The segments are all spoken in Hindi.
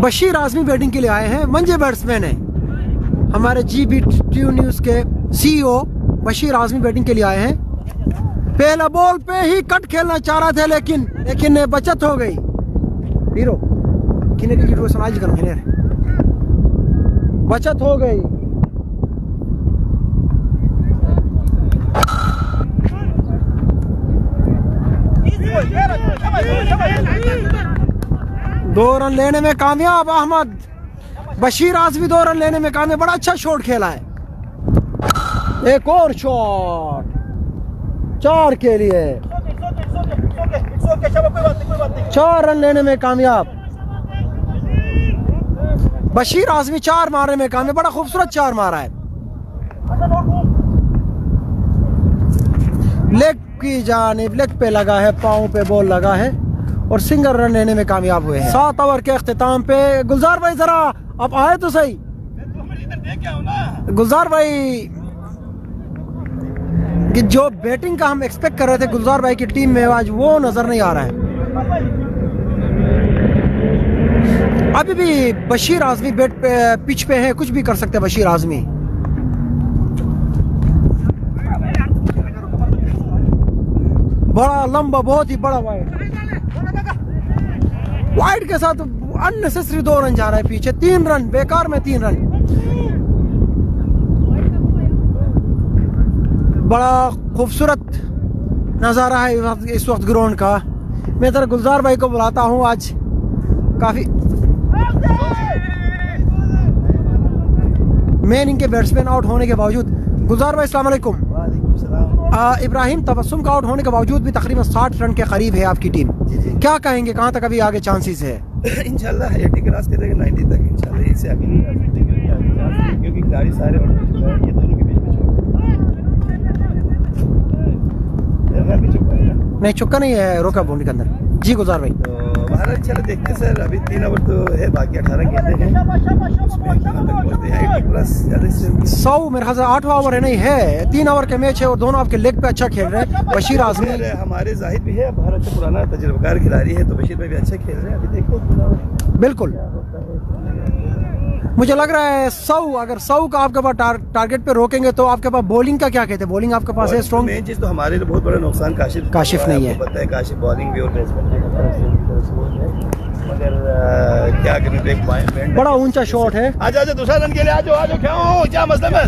बशीर आजमी बैटिंग के लिए आए हैं। मंजे बैट्समैन है। हमारे GBT न्यूज़ के CEO बशीर आजमी बैटिंग के लिए आए हैं। पहला बॉल पे ही कट खेलना चाह रहे थे, लेकिन बचत हो गई। हीरो किने की समाज करो खिने बचत हो गई। दो रन लेने में कामयाब अहमद। बशीर आजमी 2 रन लेने में कामयाब। बड़ा अच्छा शॉट खेला है। एक और शॉट 4 के लिए। 4 रन लेने में कामयाब। बशीर आजमी 4 मारने में कामयाब। बड़ा खूबसूरत 4 मारा है। लेग की जानिब, लेग पे लगा है, पाँव पे बॉल लगा है और सिंगल रन लेने में कामयाब हुए हैं। 7 ओवर के अख्तिताम पे गुलजार भाई जरा आप आए तो सही। गुलजार भाई कि जो बैटिंग का हम एक्सपेक्ट कर रहे थे गुलजार भाई की टीम में, आज वो नजर नहीं आ रहा है। अभी भी बशीर आजमी बैट पे पिच पे है, कुछ भी कर सकते हैं बशीर आजमी। बड़ा लंबा, बहुत ही बड़ा वाइड के साथ अननेसेसरी 2 रन जा रहा है पीछे। 3 रन बेकार में, 3 रन। बड़ा खूबसूरत नज़ारा है इस वक्त ग्राउंड का। मैं जरा गुलजार भाई को बुलाता हूँ। आज काफ़ी मेन इनके बैट्समैन आउट होने के बावजूद। गुलजार भाई अस्सलाम वालेकुम। इब्राहिम तबस्सुम का आउट होने के बावजूद भी तकरीबन 60 रन के करीब है आपकी टीम। क्या कहेंगे, कहाँ तक अभी आगे चांसेस है? इंशाल्लाह 80 क्रॉस करेंगे, 90 तक इंशाल्लाह। इससे आगे नहीं जा सकते क्योंकि खिलाड़ी सारे आउट हो चुके हैं। ये दोनों के बीच में चुका है। नहीं, चुका नहीं है, रोका बाउंड्री के अंदर। जी गुलजार भाई, तो बाहर इंशाल्लाह देखते हैं सर। अभी 3 ओवर तो है, बाकी 18 गेंदें हैं। उसमें कहाँ तक पहुंचते हैं? 80 प्लस ज़्यादा से 100 मेरे ख्याल से 8वां ओवर है। नहीं है, 3 ओवर के मैच है और दोनों आपके लेग पे अच्छा खेल रहे हैं। बशीर आजमी हमारे जाहिद भी है, बाहर अच्छा पुराना तजुर्बेकार खिलाड़ी है, तो बशीर भाई भी अच्छा खेल रहे हैं। अभी देखो बिल्कुल। मुझे लग रहा है 100, अगर 100 का आपके पास टारगेट पे रोकेंगे तो आपके पास बॉलिंग का क्या कहते हैं? बॉलिंग आपके पास है स्ट्रॉन्ग? मेन चीज़ तो हमारे लिए बहुत बड़ा नुकसान काशिफ नहीं है। पता है काशिफ बॉलिंग भी और बैट्समैन भी मगर क्या करें, बड़ा ऊंचा शॉट है। आ जाओ दूसरा रन के लिए, आ जाओ क्यों, क्या मसला है?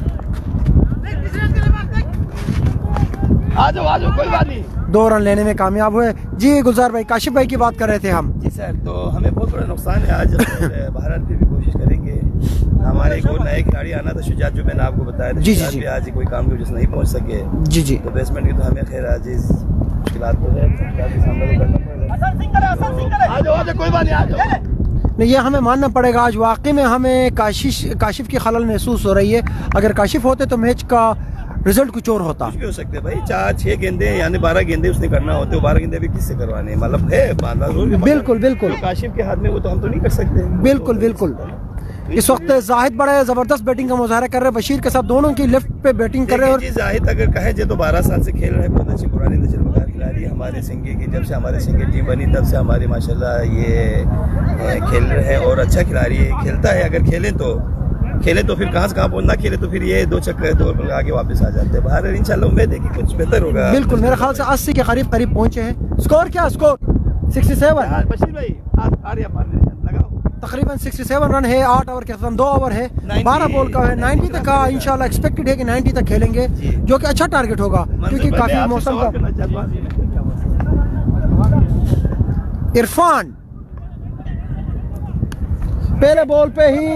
आ जाओ कोई बात नहीं। 2 रन लेने में कामयाब हुए। जी गुलजार भाई, काशिफ भाई की बात कर रहे थे हम। जी सर, तो हमें बहुत बड़ा नुकसान है। आज भारत पे भी कोशिश करेंगे। हमारे एक और नए खिलाड़ी आना था, शुजात, जो मैंने आपको बताया था। जी। आज कोई काम की वजह से नहीं पहुंच सके। जी। तो बेसमेंट की तो हमें खैर आज मुश्किलात तो है, सामना तो करना पड़ेगा। आ जाओ कोई बात नहीं, आ जाओ। नहीं, ये हमें मानना पड़ेगा। आज वाकई में हमें काशिफ की खलल महसूस हो रही है। अगर काशिफ होते तो मैच का रिजल्ट कुछ और होता। कुछ भी हो सकते भाई। 4-6 गेंदे यानी 12 गेंदे उसने करना होते, 12 गेंदे भी किससे करवाने, मतलब है बिल्कुल काशिफ के हाथ में, वो तो हम तो नहीं कर सकते। बिल्कुल। इस वक्त जाहिद बड़ा जबरदस्त बैटिंग का मुजाहरा कर रहे हैं। बशीर के साथ दोनों की लेफ्ट पे बैटिंग कर रहे हैं। और जाहिद अगर कहे तो 12 साल से खेल रहा है, बहुत अच्छी पुरानी तजुर्बेकार खिलाड़ी है हमारे सिंगे की। जब से हमारे सिंगे टीम बनी तब से हमारे माशाल्लाह ये खेल रहे हैं और अच्छा खिलाड़ी है, खेलता है। अगर खेले तो फिर कहाँ से कहाँ पहुँचना, खेले तो फिर ये 2 चक्कर दौड़ आगे वापस आ जाते हैं बाहर। इंशाल्लाह उम्मीद है कि कुछ बेहतर होगा। बिल्कुल, मेरे ख्याल से 80 के करीब पहुंचे हैं। स्कोर क्या? स्कोर 67। बशीर भाई तकरीबन 67 रन है। 8 ओवर के 2 ओवर है, 12 बॉल का है। 90 तक का इंशाल्लाह एक्सपेक्टेड है कि 90 तक खेलेंगे, जो कि अच्छा टारगेट होगा क्योंकि काफी मौसम का। इरफान पहले बॉल पे ही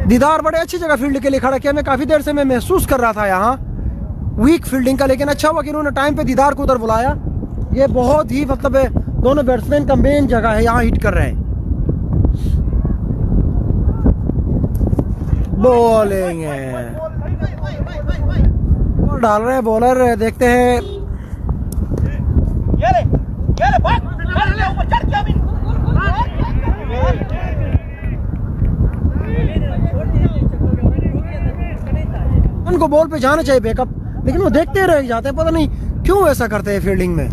दीदार बड़े अच्छी जगह फील्ड के लिए खड़ा किया। मैं काफी देर से मैं महसूस कर रहा था यहाँ वीक फील्डिंग का, लेकिन अच्छा हुआ कि उन्होंने टाइम पे दीदार को उधर बुलाया। ये बहुत ही मतलब दोनों बैट्समैन का मेन जगह है, यहाँ हिट कर रहे हैं। बॉलिंग है, डाल रहे हैं बॉलर। देखते हैं उनको बॉल पे जाना चाहिए बैकअप, लेकिन वो देखते रह जाते हैं। पता नहीं क्यों ऐसा करते हैं फील्डिंग में।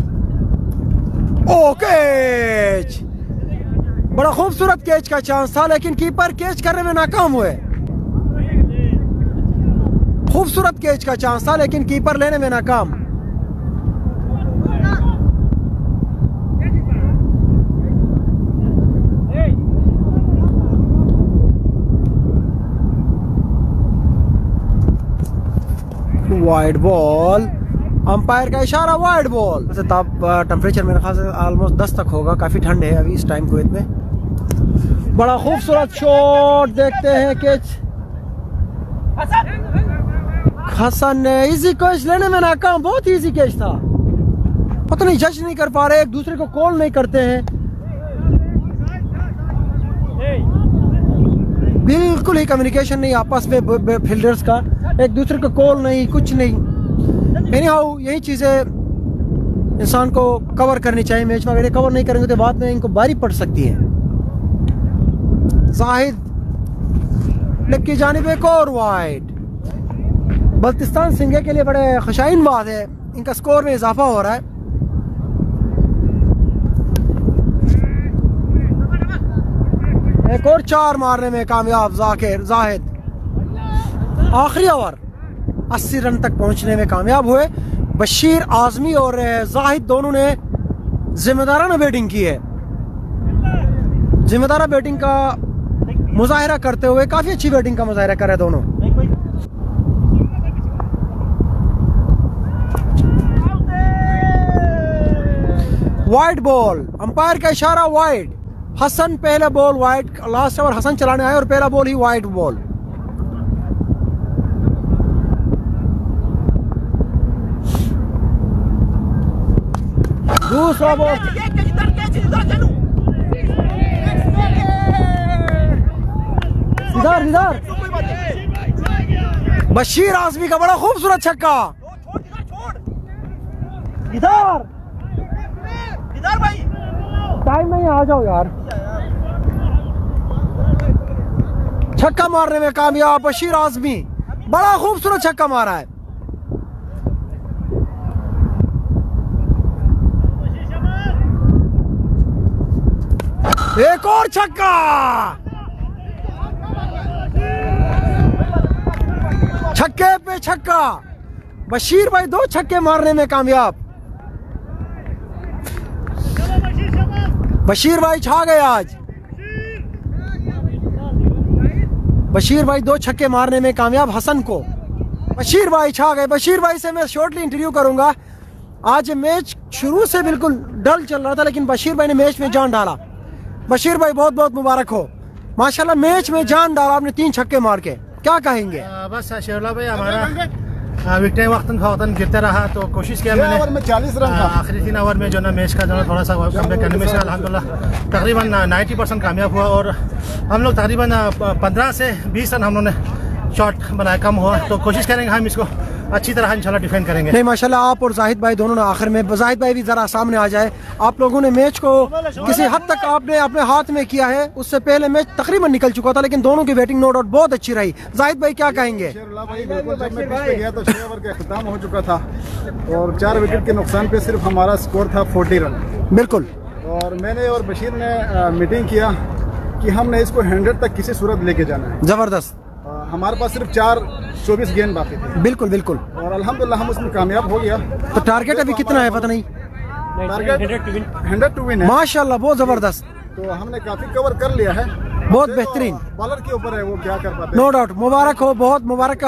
ओ कैच, बड़ा खूबसूरत कैच का चांस था लेकिन कीपर कैच करने में नाकाम हुए। खूबसूरत कैच का चांस था लेकिन कीपर लेने में नाकाम। वाइड बॉल, अंपायर का इशारा, वाइड बॉल। वैसे टेम्परेचर मेरे ख्याल से ऑलमोस्ट 10 तक होगा, काफी ठंड है अभी इस टाइम कुवैत में। बड़ा खूबसूरत शॉट देखते हैं, कैच हसन ने इजी कैच लेने में नाकाम। बहुत इजी कैच था, पता नहीं जज नहीं कर पा रहे, एक दूसरे को कॉल नहीं करते हैं, बिल्कुल ही कम्युनिकेशन नहीं आपस में फील्डर्स का, एक दूसरे को कॉल नहीं, कुछ नहीं। एनीहाउ यही चीजें इंसान को कवर करनी चाहिए मैच में। अगर ये कवर नहीं करेंगे तो बाद में इनको बारी पड़ सकती है। जाहिद लेग की जानिब एक और वाइड। बल्तिस्तान सिंगे के लिए बड़े खुशाइन बात है, इनका स्कोर में इजाफा हो रहा है। एक और 4 मारने में कामयाब जाहिद। आखिरी ओवर 80 रन तक पहुंचने में कामयाब हुए। बशीर आजमी और जाहिद दोनों ने जिम्मेदाराना बैटिंग की है, जिम्मेदारा बैटिंग का मुजाहिरा करते हुए काफी अच्छी बैटिंग का मुजाहिरा कर रहे दोनों। वाइड बॉल, अंपायर का इशारा वाइड। हसन पहला ball wide, last over Hasan चलाने आए और पहला बॉल ही वाइड बॉल। दूसरा बॉल, इधर बशीर आजमी का बड़ा खूबसूरत छक्का। इधर भाई, टाइम नहीं, आ जाओ यार। छक्का मारने में कामयाब बशीर आजमी, बड़ा खूबसूरत छक्का मारा है। एक और छक्का, छक्के पे छक्का। बशीर भाई 2 छक्के मारने में कामयाब। बशीर भाई छा गए आज। बशीर भाई 2 छक्के मारने में कामयाब हसन को। बशीर भाई छा गए। बशीर भाई से मैं शॉर्टली इंटरव्यू करूंगा। आज मैच शुरू से बिल्कुल डल चल रहा था लेकिन बशीर भाई ने मैच में जान डाला। बशीर भाई बहुत बहुत मुबारक हो, माशाल्लाह मैच में जान डाला आपने 3 छक्के मार के। क्या कहेंगे? बस शेरला भाई हमारा विकेट वक्तन गिरता रहा तो कोशिश किया मैंने। ओवर में 40 रन था। आखिरी 3 ओवर में जो ना मैच का जो थोड़ा सा कमबैक करने में से अल्हम्दुलिल्लाह तकरीबन 90% कामयाब हुआ और हम लोग तकरीबन 15 से 20 रन हम लोगों ने शॉट बनाया, कम हुआ। तो कोशिश करेंगे हम इसको अच्छी तरह इंशाल्लाह डिफेंड करेंगे। नहीं माशाल्लाह आप और जाहिद भाई दोनों ने आखिर में, जाहिद भाई भी जरा सामने आ जाए। आप लोगों ने मैच को किसी हद तक आपने अपने हाथ में किया है, उससे पहले मैच तकरीबन निकल चुका था लेकिन दोनों की बैटिंग नो डाउट बहुत अच्छी रही। जाहिद भाई क्या कहेंगे? शेरुल्लाह भाई बिल्कुल, जब मैं पिच पे गया तो 6 ओवर का अख्ताम हो चुका था और 4 विकेट के नुकसान पे सिर्फ हमारा स्कोर था 40 रन। बिल्कुल। और मैंने और बशीर ने मीटिंग किया कि हमने इसको 100 तक किसी सूरत लेके जाना है। जबरदस्त। हमारे पास सिर्फ 24 गेंद बाकी थे। बिल्कुल बिल्कुल। और अल्हम्दुलिल्लाह हम उसमें कामयाब हो गया। तो टारगेट अभी कितना है पता नहीं? टारगेट 100 टू विन है। माशाल्लाह बहुत जबरदस्त। तो हमने काफी कवर कर लिया है। बहुत बेहतरीन। बॉलर के ऊपर है वो क्या कर पाते हैं। नो डाउट, मुबारक हो, बहुत मुबारक।